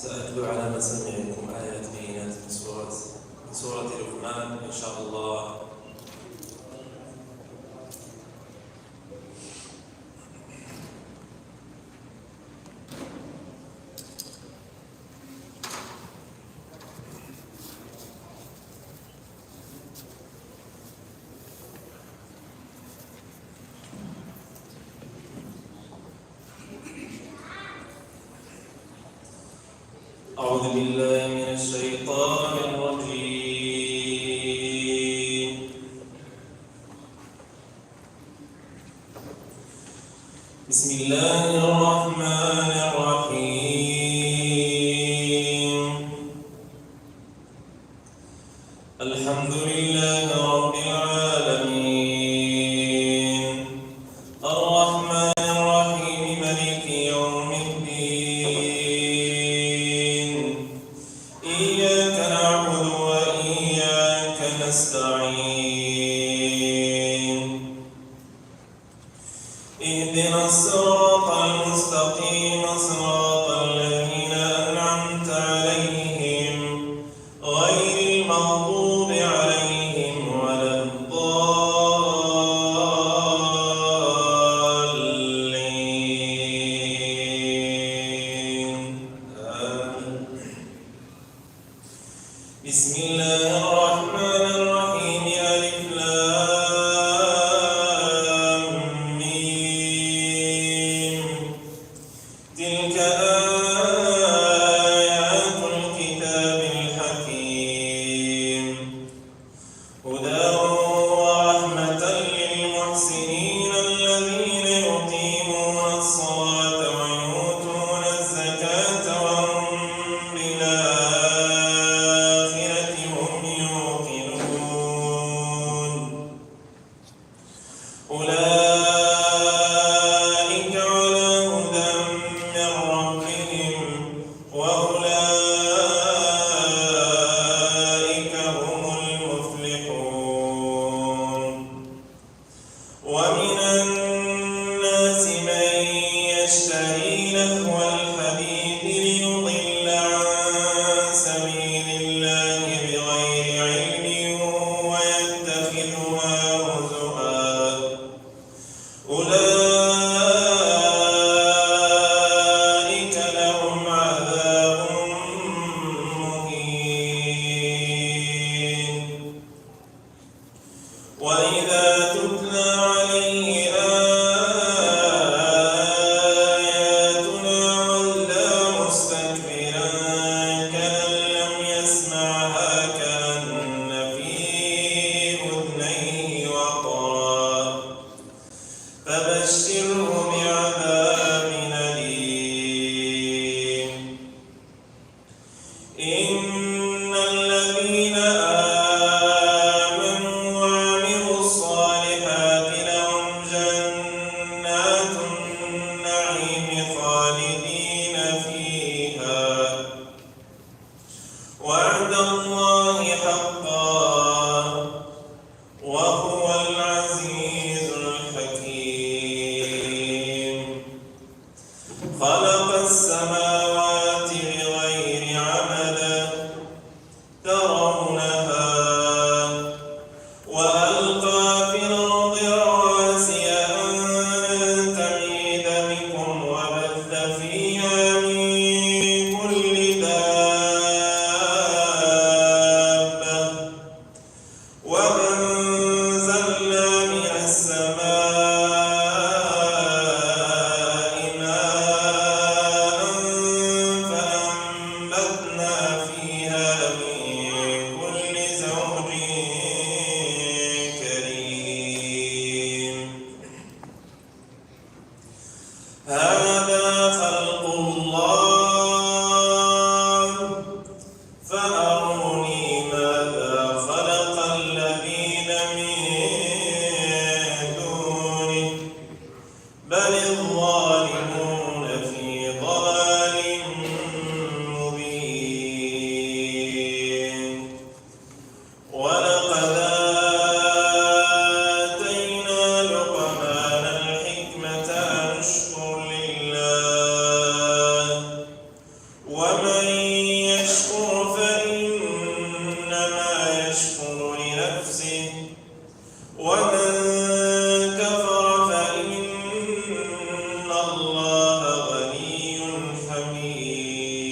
سأتلو على مسامعكم آيات بينات من سورة لقمان إن شاء الله. أعوذ بالله من الشيطان الرجيم. بسم الله الرحمن الرحيم. الحمد لله رب العالمين الرحمن الرحيم مالك يوم الدين إياك نعبد وإياك نستعين اهدنا الصراط المستقيم صراط الذين أنعمت عليهم غير المغضوب عليهم ولا الضالين آمين. بسم الله الرحمن الرحيم ألف لام ميم تلك آيات الكتاب الحكيم هدى ورحمة للمحسنين الذين يقيمون الصلاة ويؤتون الزكاة وهم بالآخرة هم يوقنون أولئك على هدى من ربهم وأولئك هم المفلحون. ومن الناس من يشتري لهو الحديث ليضل عن سبيل الله بغير علم ويتخذها هزؤا أولئك لهم عذاب مهين. وإذا تتلى عليه آياتنا ولى مستكبرا كأن لم يسمعها كأن في أذنيه وقرا فبشره بعذاب أليم. إن الذين آمنوا وعملوا الصالحات لهم جنات النعيم خالدين فيها وعد الله حقا وهو العزيز الحكيم. خلق السماوات بغير عمد ترونها وألقى في الأرض رواسي أن تميد بكم وبث فيها من كل دابة وأنزلنا ومن كفر فإن الله غني حميد.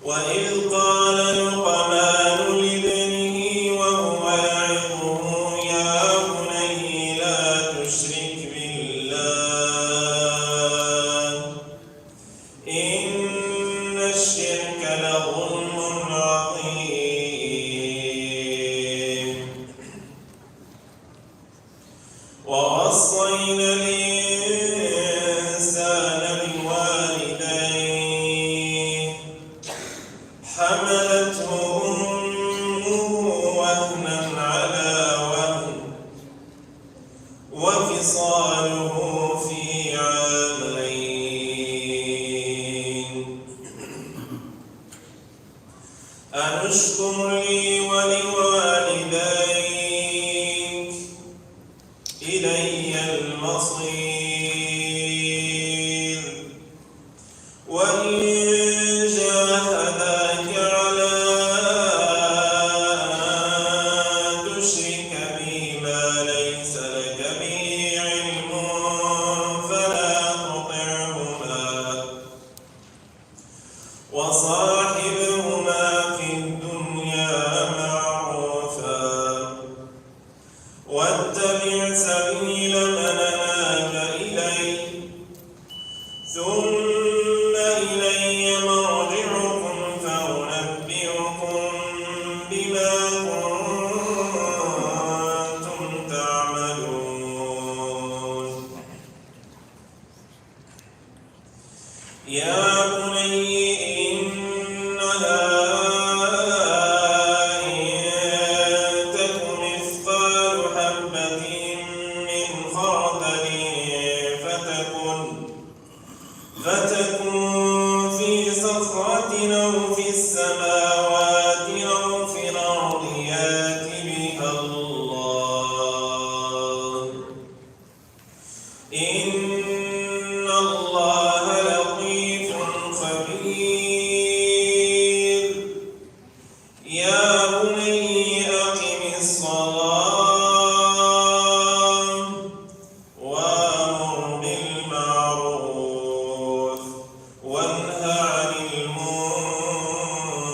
وإذ قال لقمان لابنه وهو يعظه يا بني لا تشرك بالله إن الشرك لظلم عظيم. ووصينا الإنسان بوالديه حملته أمه وهنا على وهن وفصاله في عامين أن اشكر لي ولوالديك إلي المصير. وإن جاهداك على أن تشرك بي ما ليس لك به علم فلا تطعهما وصاحبهما في الدنيا معروفا واتبع سبيل من أناب إلي ثم إلي مرجعكم فأنبئكم بما كنتم تعملون. يا بني إنها إن تك مثقال حبة من خردل فتكن في صخرة أو في السماوات أو في الأرض يأت بها الله إن الله لطيف خبير. يا بني أقم الصلاة وأمر بالمعروف وانه عن المنكر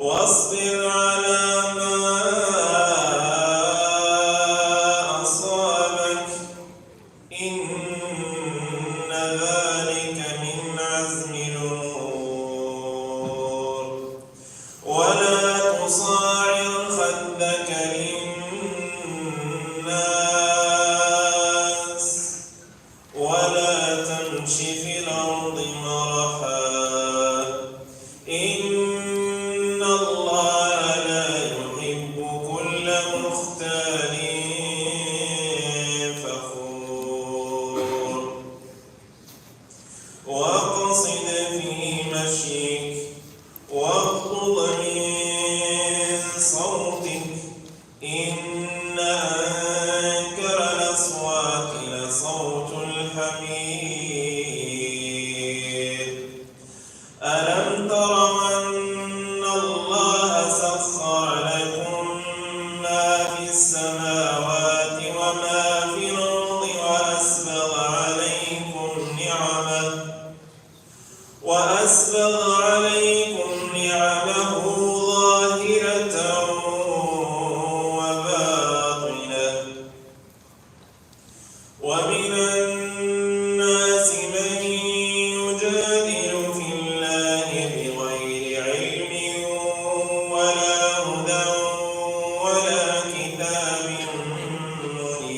واصبر على ما أصابك إن ذلك من عزم الأمور. ولا تصاعر خدك للناس ولا تمش في الأرض مرحا إن الله لا يحب كل مختال فخور. واقصد في مشيك واغضض من صوتك إن أنكر الأصوات لصوت الحمير. ألم تروا أن الله سخر لكم ما في السماوات وما في الأرض وأسبغ عليكم نعمه ظاهرة وباطنة. ومن الناس من يجادل في الله بغير علم ولا هدى ولا كتاب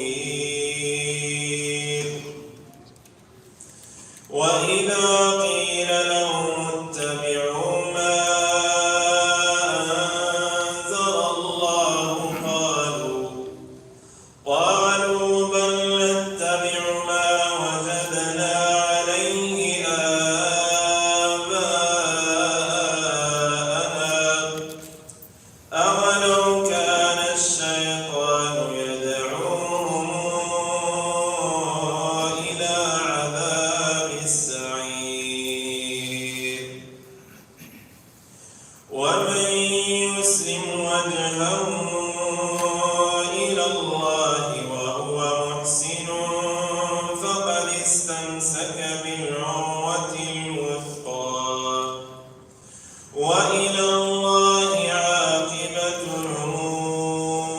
منير. وإذا قيل لهم اتبعوا ما أنزل الله قالوا بل نتبع ما وجدنا عليه آباءنا أولو كان الشيطان يدعوهم إلى عذاب السعير. ومن يسلم وجهه إلى الله وهو محسن فقد استمسك بالعروة الوثقى وإلى الله عاقبة الأمور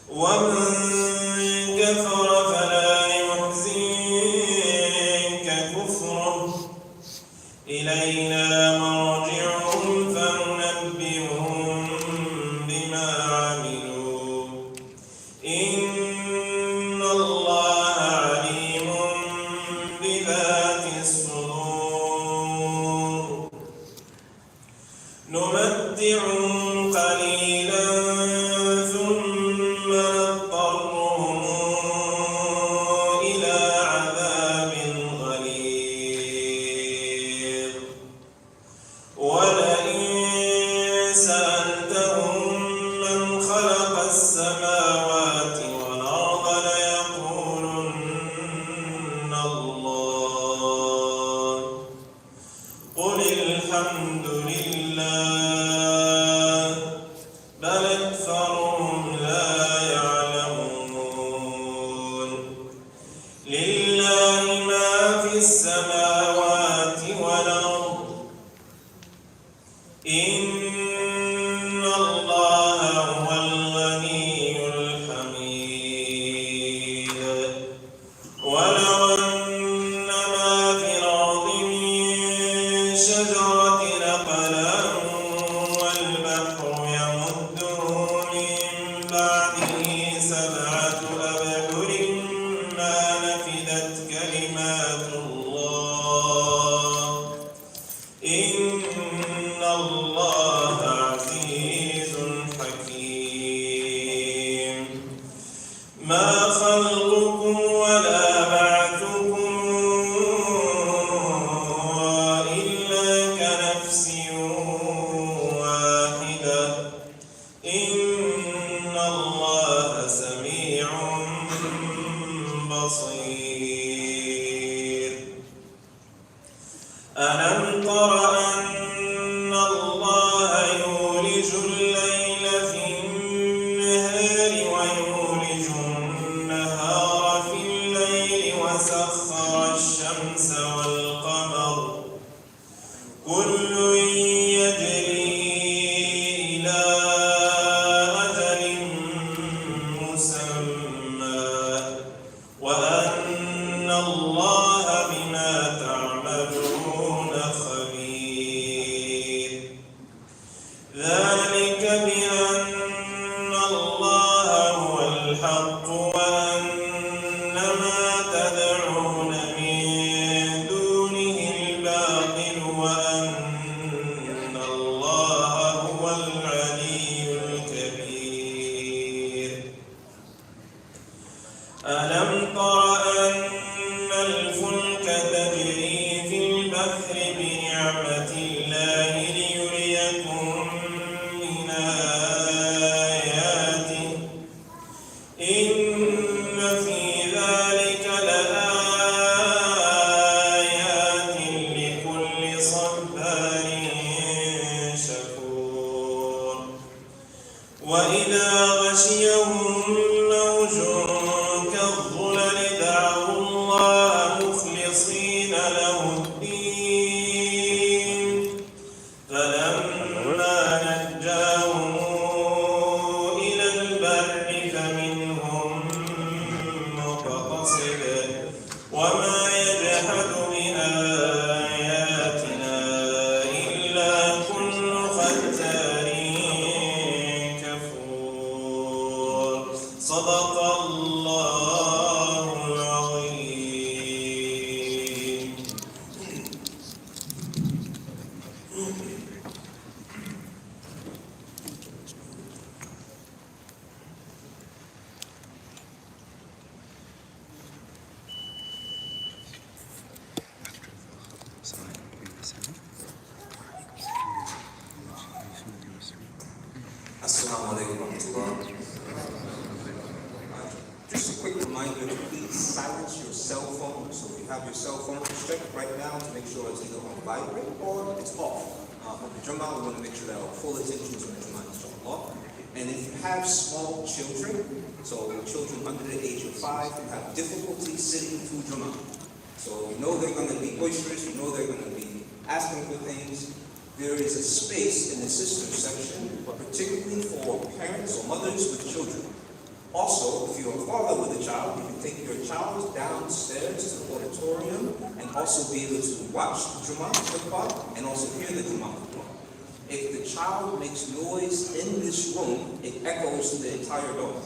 ومن كفر فلا يحزنك كفره إلينا مرجعهم فننبئهم بما عملوا إن الله عليم بذات الصدور نمتعهم قليلا ثم نضطرهم إلى عذاب غليظ ولئن سألتهم من خلق السماوات والأرض ليقولن الله قل الحمد لله بل أكثرهم لا يعلمون لله ما في السماوات والأرض إن الله هو الغني الحميد ولو أن ما في الأرض من شجرة أقلام والبحر يمده من بعده 7 أبحر ما نفدت كلمات الله إن الله عزيز حكيم ما خلقكم ولا بعثكم إلا كنفس واحدة إن الله سميع بصير ألم تر أن الله يولج الليل في النهار ويولج النهار في الليل وسخر الشمس والقمر كل يجري إلى أجل مسمى وأن الله بما تعملون خبير ذلك بأن الله هو الحق وأن ما تدعون من دونه الباطل وأن الله هو العلي الكبير ألم تر أن الفلك تجري في البحر بنعمة الله ليريكم من آياته إن في ذلك لآيات لكل صبار شكور وإذا غشيهم موج كالظلل دعوا الله مخلصين له الدين فلما نجاهم إلى البر فمنهم مقتصد وما يجحد بآياتنا إلا كل ختار كفور صدق الله العظيم Assalamu alaikum wa rahmatullah. Just a quick reminder to please silence your cell phone. So if you have your cell phone, check it right now to make sure it's either on vibrate or it's off. for the Jumu'ah. We want to make sure that our full attention is on the Jumu'ah, inshallah. And if you have small children, so children under the age of 5 who have difficulty sitting through Jumu'ah, so you know they're going to be boisterous, you know they're going to be asking for things, there is a space in the sisters section, particularly for parents or mothers with children. Also, if you're a father with a child, you can take your child downstairs to the auditorium and also be able to watch the Jumu'ah Khutba and also hear the Jumu'ah Khutba. If the child makes noise in this room, it echoes to the entire dome.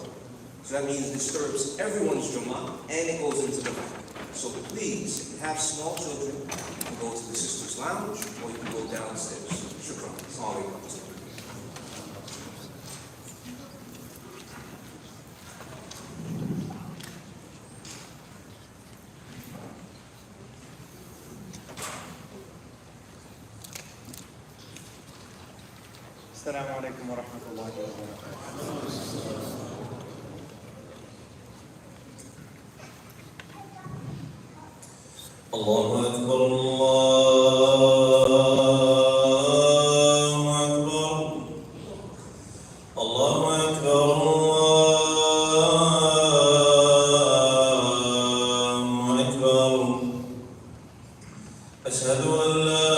So that means it disturbs everyone's Jumu'ah and it goes into the back. So please, if you have small children, you can go to the sisters' lounge or you can go downstairs. Shukran. Assalamu alaikum. السلام عليكم ورحمة الله وبركاته. الله أكبر الله أكبر الله أكبر الله أكبر أشهد أن لا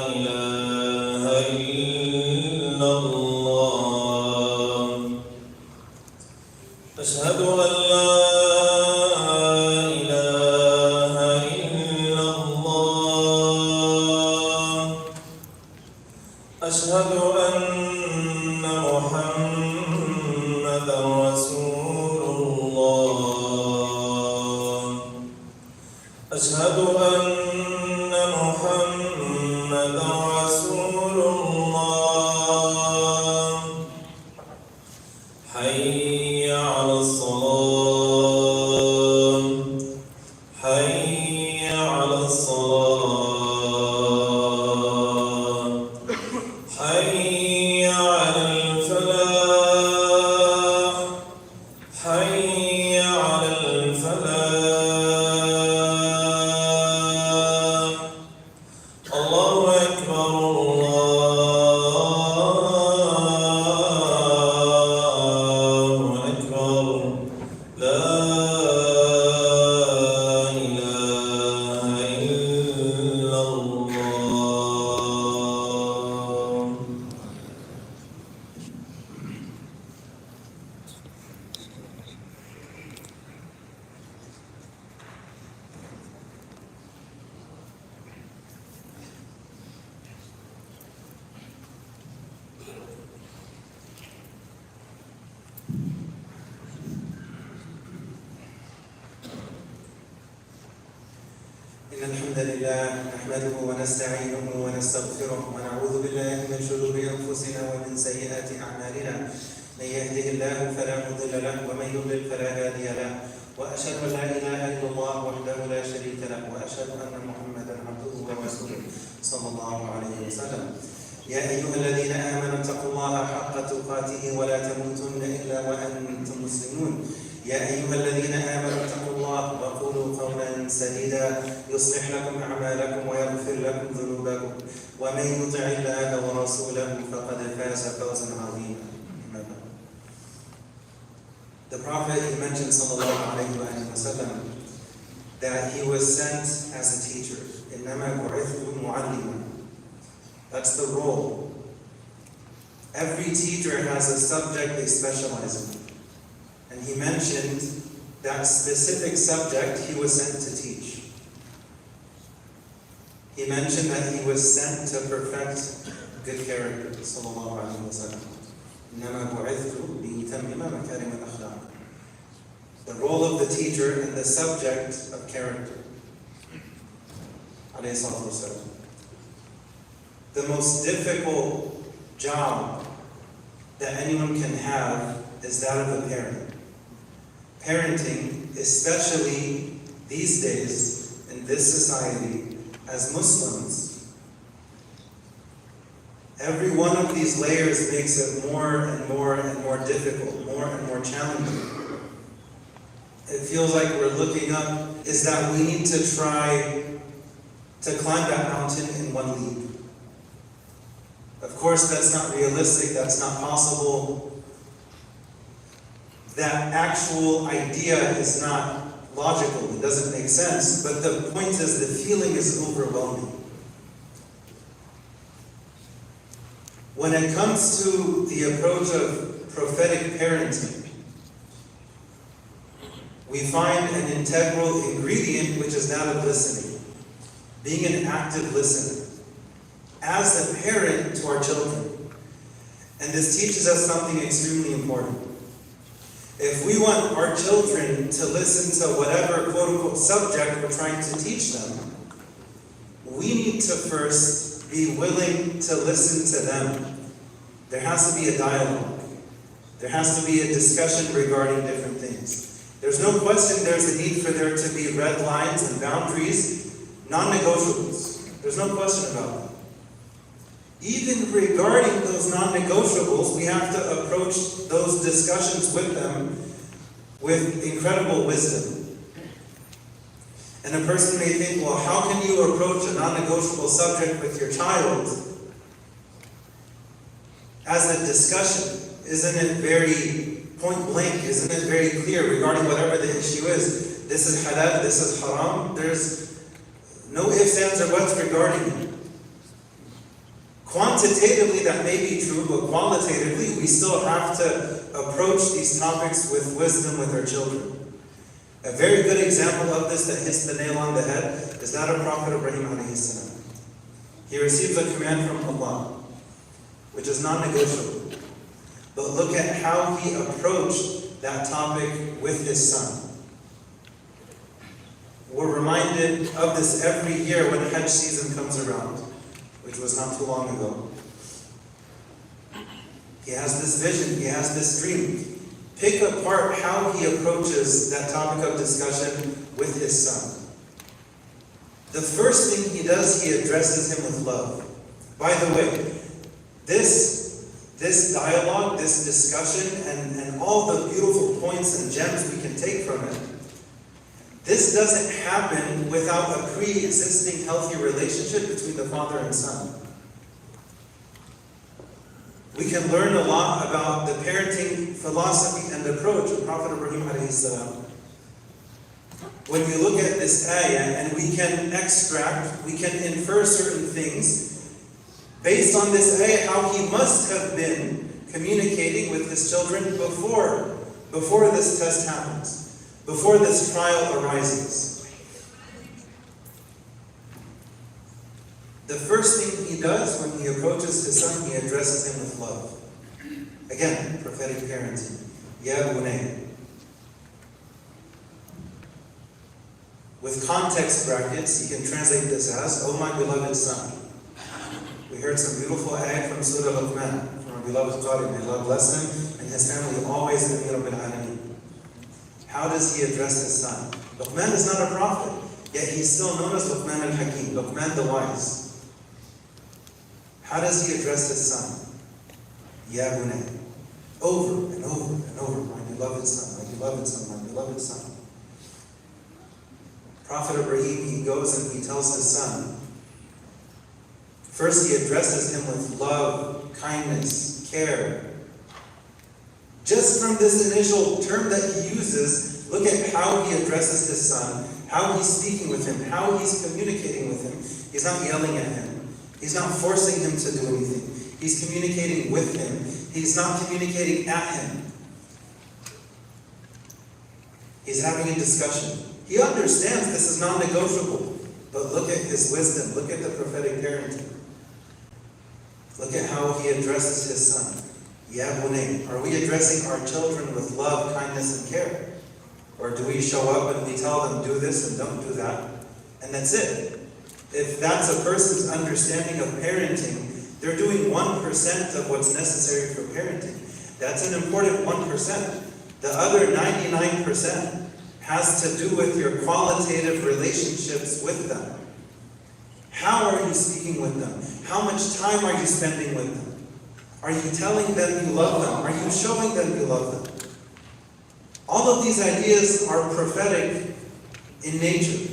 إله إلا الله أشهد أن لا أشهد أن محمدًا رسول الله أشهد أن محمدًا رسول الله حي على الصلاة حي على الصلاة حي على الفلاح حي على الفلاح الله أكبر الله أكبر لا إله إلا الله. إن الحمد لله نحمده ونستعينه ونستغفره ونعوذ بالله من شرور أنفسنا ومن سيئات أعمالنا من يهده الله فلا مضل له ومن يضلل فلا هادي له وأشهد أن لا إله إلا الله وحده لا شريك له وأشهد أن محمدا عبده ورسوله صلى الله عليه وسلم. يا أيها الذين آمنوا اتقوا الله حق تقاته ولا تموتن إلا وأنتم مسلمون. يا أيها الذين آمنوا اتقوا الله وقولوا قولا سديدا يصلح لكم أعمالكم ويغفر لكم ذنوبكم ومن يطع الله ورسوله فقد فاز فوزا عظيما. The Prophet, he mentioned sallallahu alayhi wa sallam that he was sent as a teacher. إِنَّمَا بُعِثْتُ مُعَلِّمًا. That's the role. Every teacher has a subject they specialize in. And he mentioned that specific subject he was sent to teach. He mentioned that he was sent to perfect good character. Sallallahu alayhi wa sallam. إِنَّمَا بُعِثْتُ لِأُتَمِّمَ مَكَارِمَ الْأَخْلَاقِ. The role of the teacher and the subject of character. Alayhi salatu wasalam. The most difficult job that anyone can have is that of a parent. Parenting, especially these days in this society, as Muslims, every one of these layers makes it more and more and more difficult, more and more challenging. It feels like we're looking up, is that we need to try to climb that mountain in one leap. Of course, that's not realistic, that's not possible. That actual idea is not logical, it doesn't make sense, but the point is the feeling is overwhelming. When it comes to the approach of prophetic parenting, we find an integral ingredient, which is that of listening. Being an active listener. As a parent to our children. And this teaches us something extremely important. If we want our children to listen to whatever quote-unquote subject we're trying to teach them, we need to first be willing to listen to them. There has to be a dialogue. There has to be a discussion regarding different things. There's no question there's a need for there to be red lines and boundaries, non-negotiables. There's no question about that. Even regarding those non-negotiables, we have to approach those discussions with them with incredible wisdom. And a person may think, well, how can you approach a non-negotiable subject with your child as a discussion? Isn't it very point blank? Isn't it very clear regarding whatever the issue is? This is halal, this is haram. There's no ifs, ands, or buts regarding it. Quantitatively, that may be true, but qualitatively, we still have to approach these topics with wisdom with our children. A very good example of this that hits the nail on the head is that of Prophet Ibrahim alayhi salam. He receives a command from Allah, which is non-negotiable. But look at how he approached that topic with his son. We're reminded of this every year when Hajj season comes around, which was not too long ago. He has this vision, he has this dream. Pick apart how he approaches that topic of discussion with his son. The first thing he does, he addresses him with love. By the way, this dialogue, this discussion, and all the beautiful points and gems we can take from it, this doesn't happen without a pre-existing healthy relationship between the father and son. We can learn a lot about the parenting philosophy and approach of Prophet Ibrahim alayhi salam. When we look at this ayah and we can extract, we can infer certain things based on this ayah, how he must have been communicating with his children before this test happens, before this trial arises. The first thing he does when he approaches his son, he addresses him with love. Again, prophetic parenting. Ya bunay. With context brackets, you can translate this as, "O my beloved son." We heard some beautiful ayat from Surat Luqman, from our beloved Qari. May Allah bless him and his family always in Rabbil Alameen. How does he address his son? Luqman is not a prophet, yet he's still known as Luqman al-Hakim, Luqman the wise. How does he address his son? Ya bunay. Over and over and over. My beloved son, my beloved son, my beloved son. Prophet Ibrahim, he goes and he tells his son. First, he addresses him with love, kindness, care. Just from this initial term that he uses, look at how he addresses his son, how he's speaking with him, how he's communicating with him. He's not yelling at him. He's not forcing him to do anything. He's communicating with him. He's not communicating at him. He's having a discussion. He understands this is non-negotiable. But look at his wisdom. Look at the prophetic parenting. Look at how he addresses his son. Ya bunay. Are we addressing our children with love, kindness, and care? Or do we show up and we tell them, do this and don't do that? And that's it. If that's a person's understanding of parenting, they're doing 1% of what's necessary for parenting. That's an important 1%. The other 99% has to do with your qualitative relationships with them. How are you speaking with them? How much time are you spending with them? Are you telling them you love them? Are you showing them you love them? All of these ideas are prophetic in nature.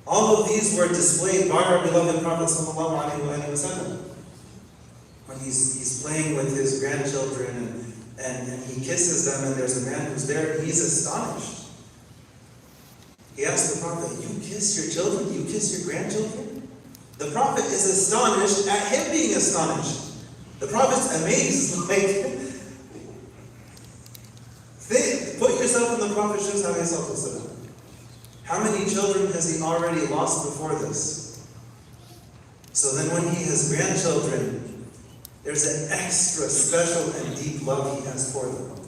All of these were displayed by our beloved Prophet ﷺ. he's playing with his grandchildren and he kisses them, and there's a man who's there, and he's astonished. He asked the Prophet, you kiss your children? You kiss your grandchildren? The Prophet is astonished at him being astonished. The Prophet's amazed, like, put yourself in the Prophet's shoes, alayhi. How many children has he already lost before this? So then when he has grandchildren, there's an extra special and deep love he has for them.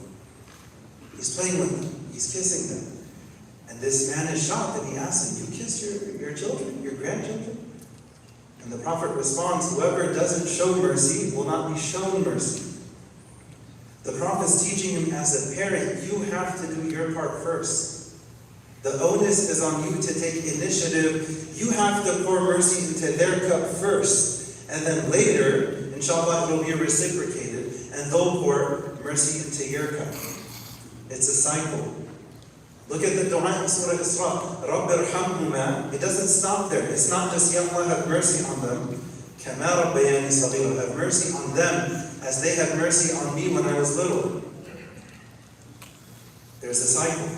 He's playing with them. He's kissing them. And this man is shocked, and he asks him, you kiss your children, your grandchildren? And the Prophet responds, whoever doesn't show mercy will not be shown mercy. The Prophet's teaching him, as a parent, you have to do your part first. The onus is on you to take initiative. You have to pour mercy into their cup first. And then later, inshallah, it will be reciprocated, and they'll pour mercy into your cup. It's a cycle. Look at the dua in Surah Isra. رَبِّ ارْحَمْهُمَا. It doesn't stop there. It's not just, Ya Allah, have mercy on them. كَمَا رَبَّيَانِي صَغِيرًا. Have mercy on them as they had mercy on me when I was little. There's a cycle.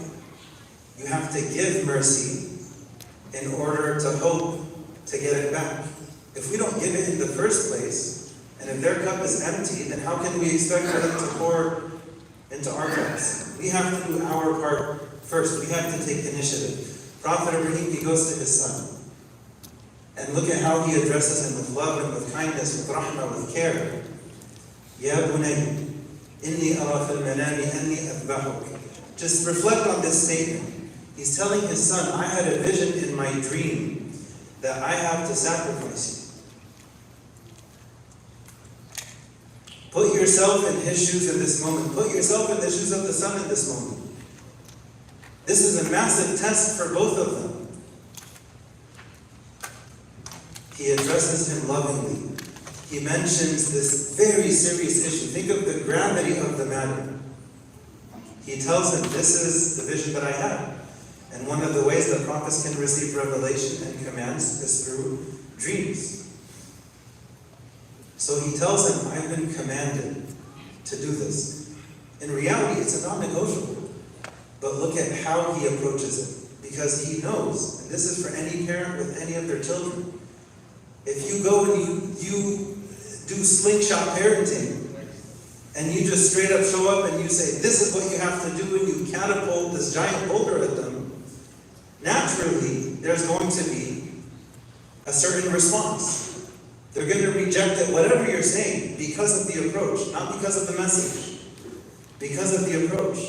You have to give mercy in order to hope to get it back. If we don't give it in the first place, and if their cup is empty, then how can we expect for them to pour into our cups? We have to do our part first. We have to take initiative. Prophet Ibrahim, he goes to his son. And look at how he addresses him with love and with kindness, with rahmah, with care. Ya bunay, inni ara fil manami anni adbahuk. Just reflect on this statement. He's telling his son, I had a vision in my dream that I have to sacrifice you. Put yourself in his shoes in this moment. Put yourself in the shoes of the son in this moment. This is a massive test for both of them. He addresses him lovingly. He mentions this very serious issue. Think of the gravity of the matter. He tells him, this is the vision that I had. And one of the ways that prophets can receive revelation and commands is through dreams. So he tells him, I've been commanded to do this. In reality, it's a non-negotiable. But look at how he approaches it. Because he knows, and this is for any parent with any of their children, if you go and you do slingshot parenting, and you just straight up show up and you say, this is what you have to do, and you catapult this giant boulder at them, naturally, there's going to be a certain response. They're going to reject it, whatever you're saying, because of the approach, not because of the message, because of the approach.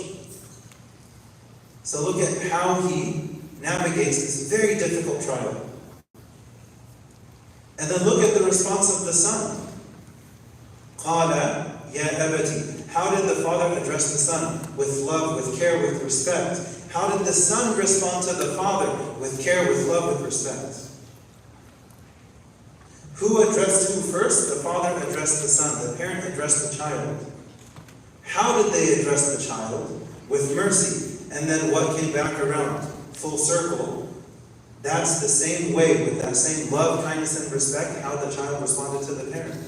So look at how he navigates this very difficult trial. And then look at the response of the son. قَالَ يَا أَبَتِي. How did the father address the son? With love, with care, with respect. How did the son respond to the father? With care, with love, with respect. Who addressed who first? The father addressed the son. The parent addressed the child. How did they address the child? With mercy. And then what came back around? Full circle. That's the same way, with that same love, kindness, and respect, how the child responded to the parent.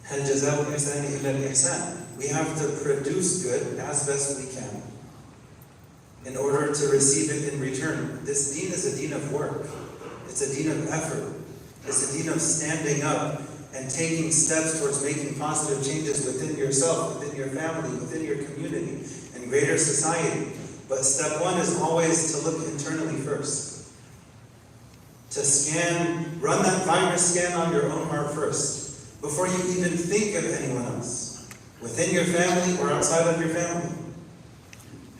هَلْ جَزَاءُ الْإِحْسَانِ إِلَّا الْإِحْسَانِ. We have to produce good as best we can in order to receive it in return. This deen is a deen of work. It's a deen of effort. It's a deen of standing up and taking steps towards making positive changes within yourself, within your family, within your community, and greater society. But step one is always to look internally first. To scan, run that virus scan on your own heart first, before you even think of anyone else, within your family or outside of your family.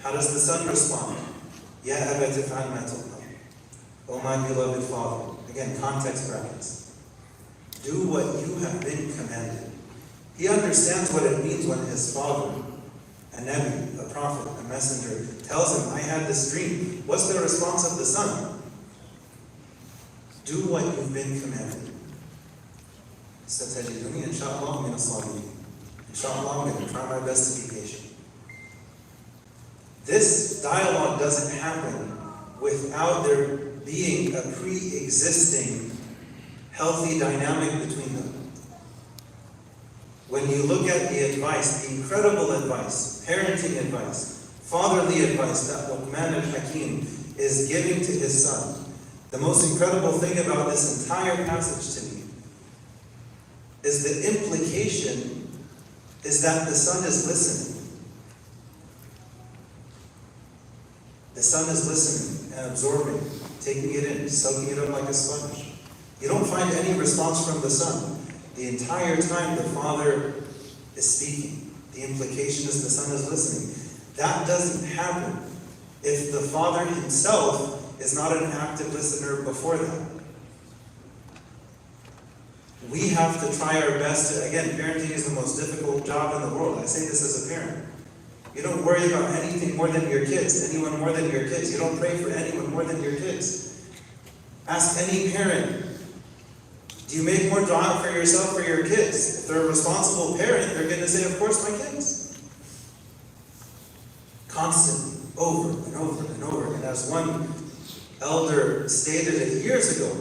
How does the son respond? Ya abati fa'al ma tu'mar. O my beloved father. Again, context brackets. Do what you have been commanded. He understands what it means when his father, a Nabi, a prophet, a messenger, tells him, I had this dream. What's the response of the son? Do what you've been commanded. Satajiduni, inshallah, min as-sabirin. Inshallah, I'm going to try my best to be patient. This dialogue doesn't happen without there being a pre-existing healthy dynamic between them. When you look at the advice, the incredible advice, parenting advice, fatherly advice that Luqman al-Hakim is giving to his son, the most incredible thing about this entire passage to me is the implication is that the son is listening. The son is listening and absorbing, taking it in, soaking it up like a sponge. You don't find any response from the son. The entire time the father is speaking. The implication is the son is listening. That doesn't happen if the father himself is not an active listener before that. We have to try our best to, again, parenting is the most difficult job in the world. I say this as a parent. You don't worry about anything more than your kids, anyone more than your kids. You don't pray for anyone more than your kids. Ask any parent, do you make more dua for yourself or your kids? If they're a responsible parent, they're going to say, of course, my kids. Constantly, over and over and over. And as one elder stated it years ago,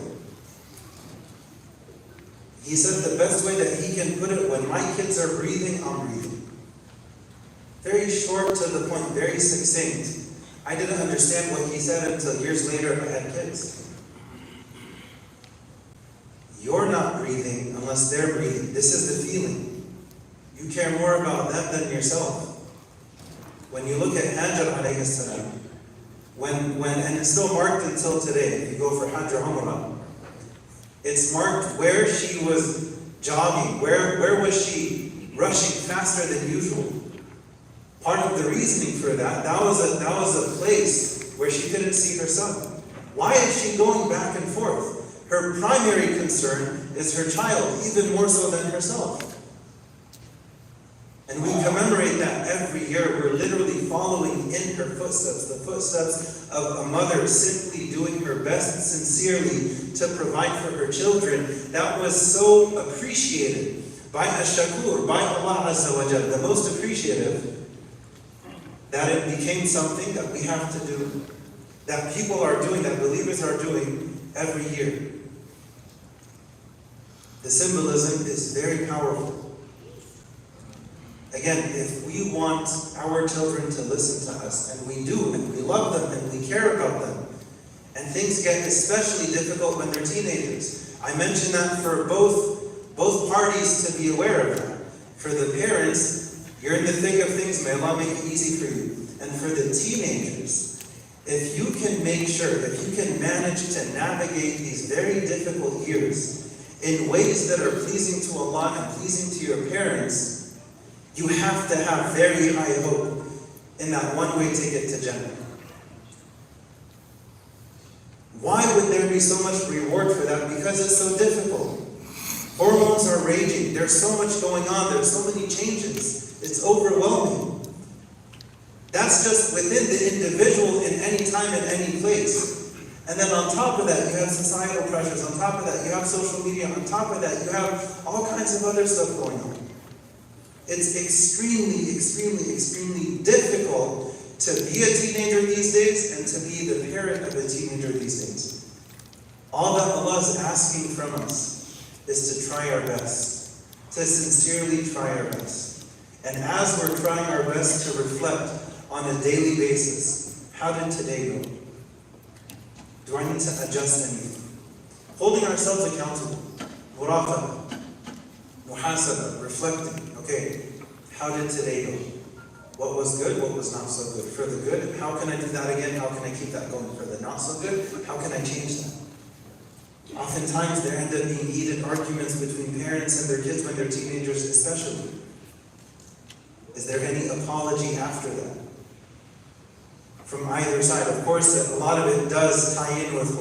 he said the best way that he can put it, when my kids are breathing, I'm breathing. Very short to the point, very succinct. I didn't understand what he said until years later I had kids. You're not breathing unless they're breathing. This is the feeling. You care more about them than yourself. When you look at Hajar alayhi salam, and it's still marked until today, if you go for Hajj or Umrah, it's marked where she was jogging, where was she rushing faster than usual. Part of the reasoning for that was a place where she couldn't see her son. Why is she going back and forth? Her primary concern is her child, even more so than herself. And we commemorate that every year. We're literally following in her footsteps, the footsteps of a mother simply doing her best sincerely to provide for her children. That was so appreciated by Ash-Shakur, by Allah Azza wa Jal, the most appreciative, that it became something that we have to do, that people are doing, that believers are doing every year. The symbolism is very powerful. Again, if we want our children to listen to us, and we do, and we love them, and we care about them, and things get especially difficult when they're teenagers. I mention that for both parties to be aware of that. For the parents, you're in the thick of things, may Allah make it easy for you. And for the teenagers, if you can make sure, if you can manage to navigate these very difficult years in ways that are pleasing to Allah and pleasing to your parents, you have to have very high hope in that one-way ticket to Jannah. Why would there be so much reward for that? Because it's so difficult. Hormones are raging. There's so much going on. There's so many changes. It's overwhelming. That's just within the individual in any time and any place. And then on top of that, you have societal pressures. On top of that, you have social media. On top of that, you have all kinds of other stuff going on. It's extremely, extremely, extremely difficult to be a teenager these days and to be the parent of a teenager these days. All that Allah is asking from us is to try our best, to sincerely try our best. And as we're trying our best to reflect on a daily basis, how did today go? Do I need to adjust anything? Holding ourselves accountable, muraqabah, muhasabah, reflecting. Okay, how did today go? What was good? What was not so good? For the good, how can I do that again? How can I keep that going? For the not so good, how can I change that? Oftentimes there end up being heated arguments between parents and their kids when they're teenagers especially. Is there any apology after that? From either side. Of course, a lot of it does tie in with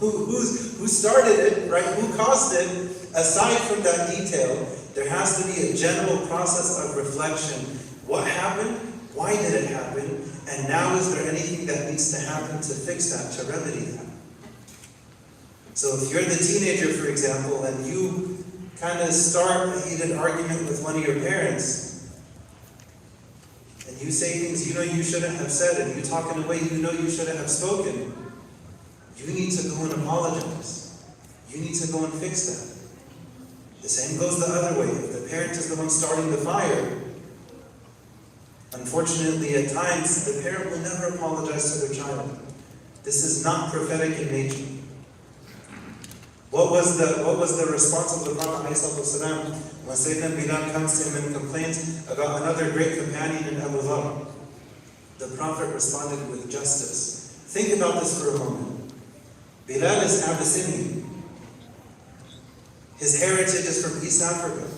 who started it, right? Who caused it? Aside from that detail, there has to be a general process of reflection. What happened? Why did it happen? And now is there anything that needs to happen to fix that, to remedy that? So if you're the teenager, for example, and you kind of start a heated argument with one of your parents, and you say things you know you shouldn't have said, and you talk in a way you know you shouldn't have spoken, you need to go and apologize. You need to go and fix that. The same goes the other way. If the parent is the one starting the fire, unfortunately at times the parent will never apologize to their child. This is not prophetic in nature. What was the response of the Prophet ﷺ when Sayyidina Bilal comes to him and complains about another great companion in Abu Dhar? The Prophet responded with justice. Think about this for a moment. Bilal is Abyssinian. His heritage is from East Africa.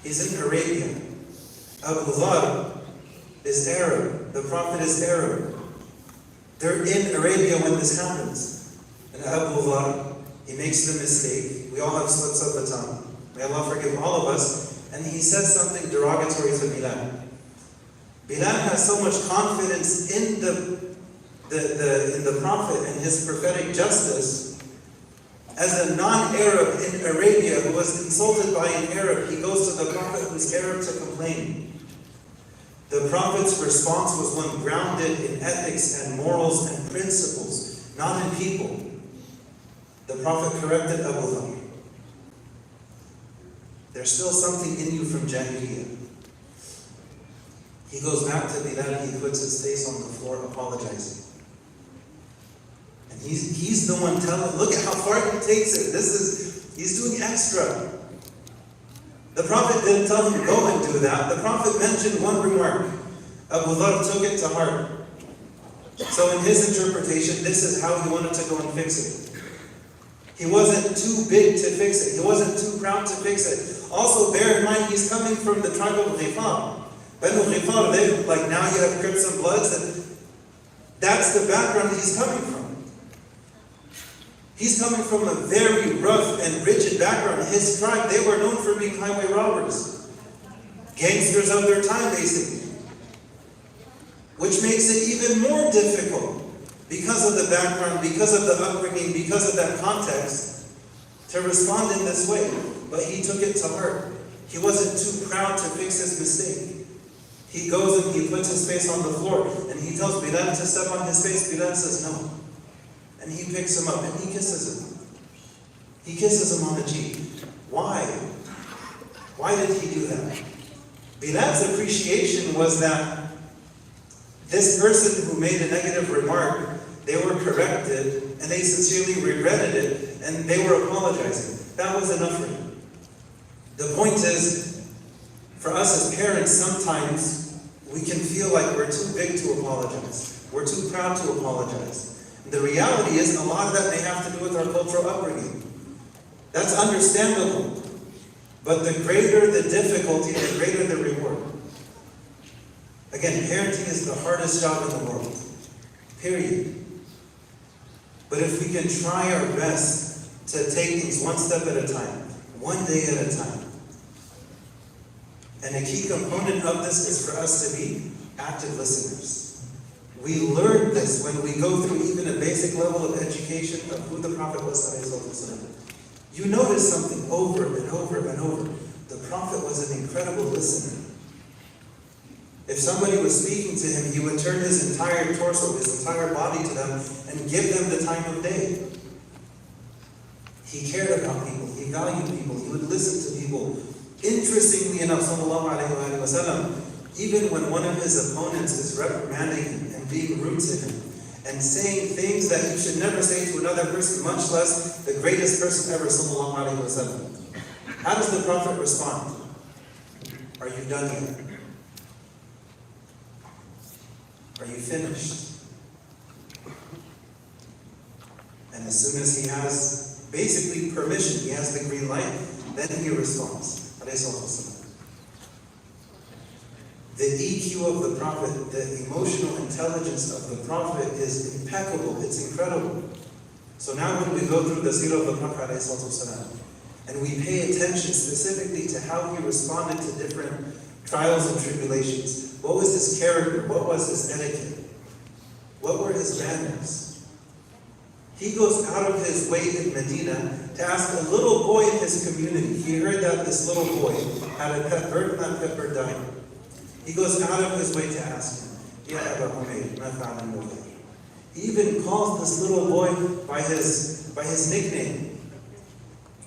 He's in Arabia. Abu Dhar is Arab. The Prophet is Arab. They're in Arabia when this happens. And Abu Dhar, he makes the mistake. We all have slips of the tongue. May Allah forgive all of us. And he says something derogatory to Bilal. Bilal has so much confidence in the Prophet and his prophetic justice. As a non-Arab in Arabia who was insulted by an Arab, he goes to the Prophet who's Arab to complain. The Prophet's response was one grounded in ethics and morals and principles, not in people. The Prophet corrected Abu Dhar. There's still something in you from Jahiliyyah. He goes back to Bilal, he puts his face on the floor apologizing. And he's the one telling, look at how far he takes it. He's doing extra. The Prophet didn't tell him, go and do that. The Prophet mentioned one remark. Abu Dhar took it to heart. So in his interpretation, this is how he wanted to go and fix it. He wasn't too big to fix it. He wasn't too proud to fix it. Also, bear in mind, he's coming from the tribe of Ghifar. Banu Ghifar, like now you have Crips and Bloods. That's the background he's coming from. He's coming from a very rough and rigid background. His tribe, they were known for being highway robbers. Gangsters of their time, basically. Which makes it even more difficult, because of the background, because of the upbringing, because of that context, to respond in this way. But he took it to heart. He wasn't too proud to fix his mistake. He goes and he puts his face on the floor, and he tells Bilal to step on his face. Bilal says no. And he picks him up and he kisses him. He kisses him on the cheek. Why? Why did he do that? Bilal's appreciation was that this person who made a negative remark, they were corrected and they sincerely regretted it and they were apologizing. That was enough for him. The point is, for us as parents, sometimes we can feel like we're too big to apologize. We're too proud to apologize. The reality is, a lot of that may have to do with our cultural upbringing. That's understandable. But the greater the difficulty, the greater the reward. Again, parenting is the hardest job in the world. Period. But if we can try our best to take things one step at a time, one day at a time. And a key component of this is for us to be active listeners. We learn this when we go through even a basic level of education of who the Prophet was. You notice something over and over and over. The Prophet was an incredible listener. If somebody was speaking to him, he would turn his entire torso, his entire body to them and give them the time of day. He cared about people. He valued people. He would listen to people. Interestingly enough, sallallahu alaihi wasallam, even when one of his opponents is reprimanding him and being rude to him and saying things that you should never say to another person, much less the greatest person ever, sallallahu alaihi wasallam, how does the Prophet respond? Are you done yet? Are you finished? And as soon as he has basically permission, he has the green light, then he responds. The EQ of the Prophet, the emotional intelligence of the Prophet is impeccable, it's incredible. So now when we go through the seerah of the Prophet and we pay attention specifically to how he responded to different trials and tribulations, what was his character, what was his etiquette, what were his manners? He goes out of his way in Medina to ask a little boy in his community. He heard that this little boy had a pet bird and that pet bird died. He goes out of his way to ask him, Ya Aba Humayd, ma fa'ala al-Mughir. He even calls this little boy by his nickname.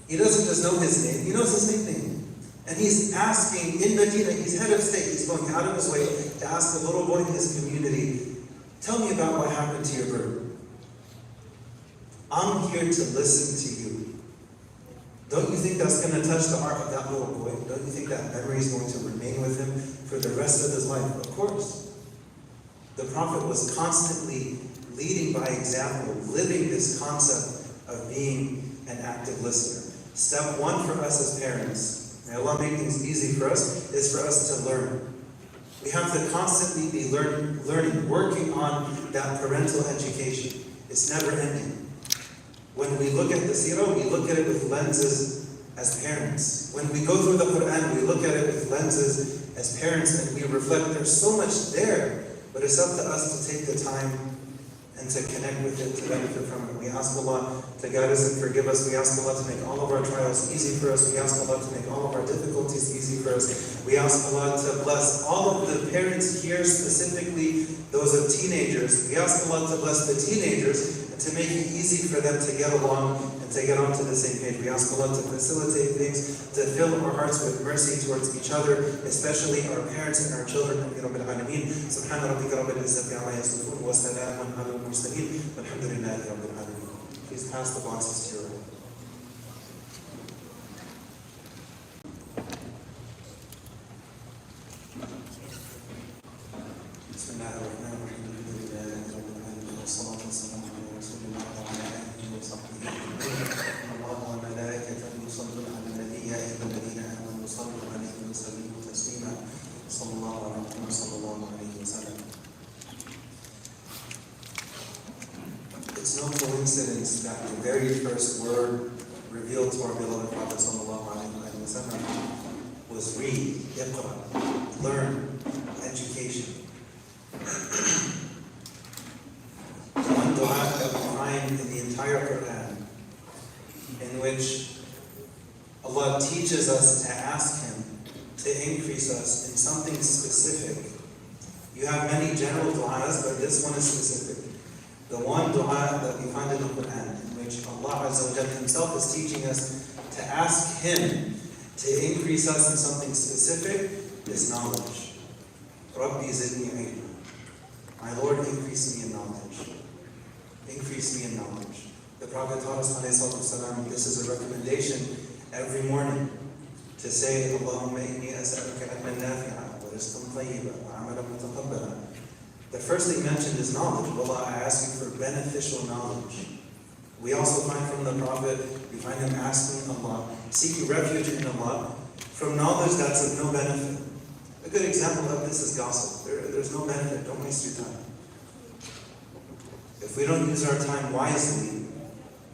He doesn't just know his name, he knows his nickname. And he's asking, in Medina, he's head of state, he's going out of his way to ask the little boy in his community, tell me about what happened to your bird. I'm here to listen to you. Don't you think that's going to touch the heart of that little boy? Don't you think that memory is going to remain with him for the rest of his life? Of course. The Prophet was constantly leading by example, living this concept of being an active listener. Step one for us as parents, may Allah make things easy for us, is for us to learn. We have to constantly be learning, working on that parental education. It's never ending. When we look at the seerah, we look at it with lenses as parents. When we go through the Quran, we look at it with lenses as parents and we reflect. There's so much there, but it's up to us to take the time and to connect with it, to benefit from it. We ask Allah to guide us and forgive us. We ask Allah to make all of our trials easy for us. We ask Allah to make all of our difficulties easy for us. We ask Allah to bless all of the parents here, specifically those of teenagers. We ask Allah to bless the teenagers and to make it easy for them to get along and to get onto the same page. We ask Allah to facilitate things, to fill our hearts with mercy towards each other, especially our parents and our children. سبحان ربك رب العزة عما يصفون وسلام على المرسلين والحمد لله رب العالمين. Please pass the boxes to your right. It's no coincidence that the very first word revealed to our beloved Prophet ﷺ was read, iqra, learn, education. One dua that we find in the entire Quran, in which Allah teaches us to ask Him to increase us in something specific. You have many general du'as, but this one is specific. The one dua that we find in the Quran, in which Allah Azza wa Jalla Himself is teaching us to ask Him to increase us in something specific, is knowledge. Rabbi zidni ilma. My Lord, increase me in knowledge. Increase me in knowledge. The Prophet taught us, ﷺ, this is a recommendation every morning to say, Allahumma inni as'aluka ilman nafi'a wa rizqan tayyiba wa amalan mutaqabbala. The first thing mentioned is knowledge. Allah, I ask you for beneficial knowledge. We also find from the Prophet, we find him asking Allah, seeking refuge in Allah, from knowledge that's of no benefit. A good example of this is gossip. There's no benefit. Don't waste your time. If we don't use our time wisely,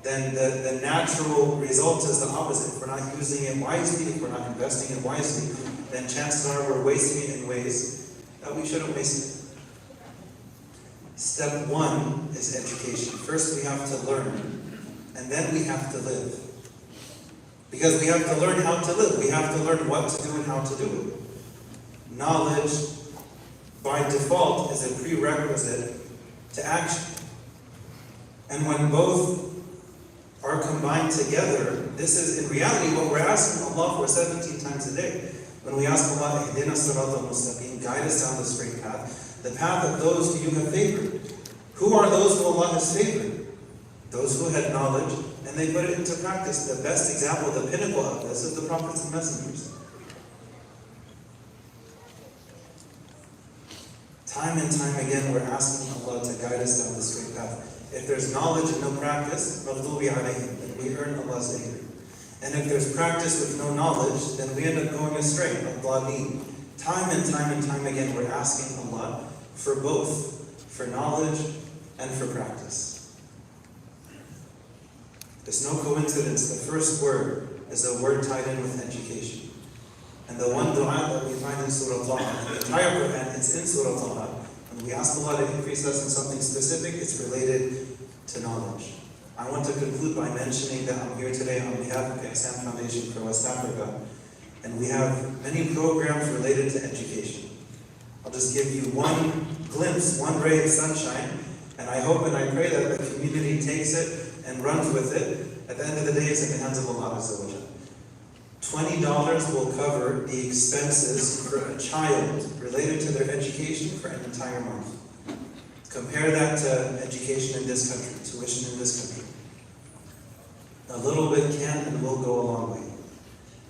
then the natural result is the opposite. If we're not using it wisely, if we're not investing it wisely, then chances are we're wasting it in ways that we shouldn't waste it. Step one is education. First we have to learn, and then we have to live. Because we have to learn how to live. We have to learn what to do and how to do it. Knowledge, by default, is a prerequisite to action. And when both are combined together, this is in reality what we're asking Allah for 17 times a day. When we ask Allah, Ihdina Sirat al-Mustaqim, guide us down the straight path, the path of those who you have favored. Who are those who Allah has favored? Those who had knowledge and they put it into practice. The best example, the pinnacle of this, is the prophets and messengers. Time and time again, we're asking Allah to guide us down the straight path. If there's knowledge and no practice, then we earn Allah's anger. And if there's practice with no knowledge, then we end up going astray. Time and time again, we're asking Allah for both, for knowledge and for practice. There's no coincidence. The first word is a word tied in with education. And the one dua that we find in Surah Luqman, the entire Quran is in Surah Luqman. When we ask Allah to increase us in something specific, it's related to knowledge. I want to conclude by mentioning that I'm here today on behalf of the Ihsan Foundation for West Africa, and we have many programs related to education. I'll just give you one glimpse, one ray of sunshine, and I hope and I pray that the community takes it and runs with it, At the end of the day, it's in the hands of Allah Azza wa Jalla. $20 will cover the expenses for a child related to their education for an entire month. Compare that to education in this country, tuition in this country. A little bit can and will go a long way.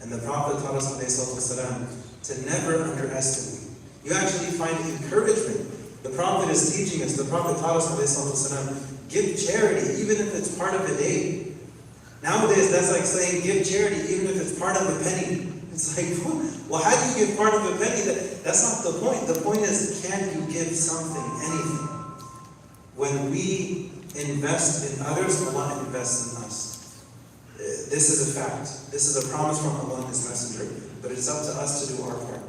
And the Prophet taught us ﷺ to never underestimate. You actually find encouragement. The Prophet is teaching us, the Prophet taught us ﷺ, give charity even if it's part of a day. Nowadays, that's like saying give charity even if it's part of a penny. It's like, well, how do you give part of a penny? That's not the point. The point is, can you give something, anything? When we invest in others, Allah invests in us. This is a fact. This is a promise from Allah and His Messenger. But it's up to us to do our part.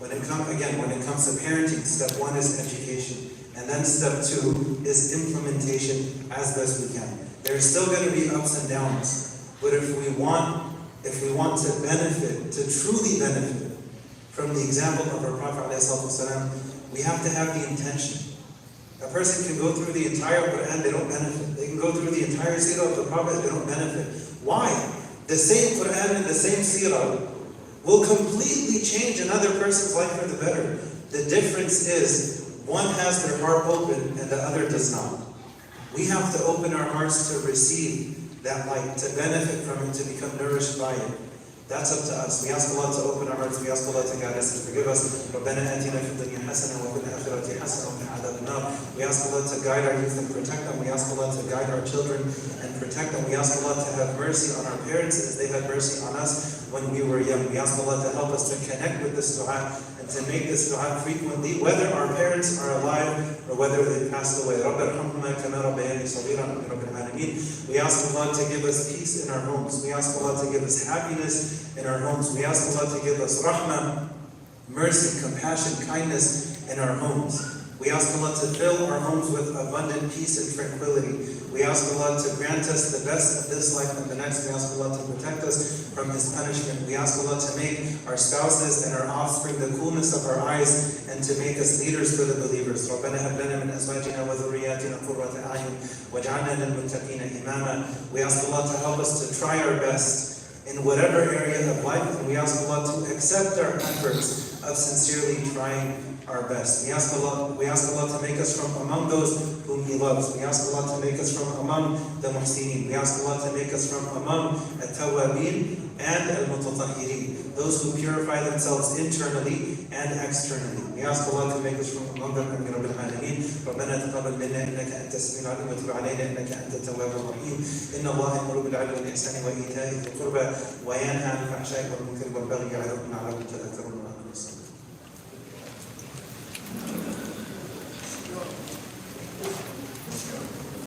When it comes to parenting, step 1 is education. And then step 2 is implementation as best we can. There's still going to be ups and downs. But if we want to benefit, to truly benefit from the example of our Prophet ﷺ, we have to have the intention. A person can go through the entire Quran, they don't benefit. They can go through the entire seerah of the Prophet, they don't benefit. Why? The same Quran and the same seerah will completely change another person's life for the better. The difference is, one has their heart open and the other does not. We have to open our hearts to receive that light, to benefit from it, to become nourished by it. That's up to us. We ask Allah to open our hearts. We ask Allah to guide us and forgive us. رَبَّنَا آتِنَا فِي الدُّنْيَا حَسَنَةً وَفِي الْآخِرَةِ حَسَنَةً وَقِنَا عَذَابَ النَّارِ. We ask Allah to guide our youth and protect them. We ask Allah to guide our children and protect them. We ask Allah to have mercy on our parents as they had mercy on us when we were young. We ask Allah to help us to connect with this dua and to make this dua frequently, whether our parents are alive or whether they passed away. رَبَّ ارْحَمْهُمَا كَمَا رَبَّيَانِي صَغِيرًا آمين رَبِّ الْعَالَمِينَ. We ask Allah to give us peace in our homes. We ask Allah to give us happiness in our homes. We ask Allah to give us rahmah, mercy, compassion, kindness in our homes. We ask Allah to fill our homes with abundant peace and tranquility. We ask Allah to grant us the best of this life and the next. We ask Allah to protect us from His punishment. We ask Allah to make our spouses and our offspring the coolness of our eyes and to make us leaders for the believers. رَبَّنَا هَبْ لَنَا مِنْ أَزْوَاجِنَا وَذُرِّيَّاتِنَا قُرَّةَ أَعْيُنٍ وَاجْعَلْنَا لِلْمُتَّقِينَ إِمَامًا. We ask Allah to help us to try our best in whatever area of life, and we ask Allah to accept our efforts of sincerely trying our best. We ask Allah to make us from among those whom He loves. We ask Allah to make us from among the muhsinin. We ask Allah to make us from among at-tawabin and al-mutatahhirin, those who purify themselves internally and externally. We ask Allah to make us from among them. Amin Rabbil Alameen. ربنا تقبل منا إنك أنت السميع العليم وتب علينا إنك أنت التواب الرحيم. إن الله يأمر بالعدل والإحسان وإيتاء ذي القربى وينهى عن الفحشاء والمنكر والبغي يعظكم لعلكم تذكرون.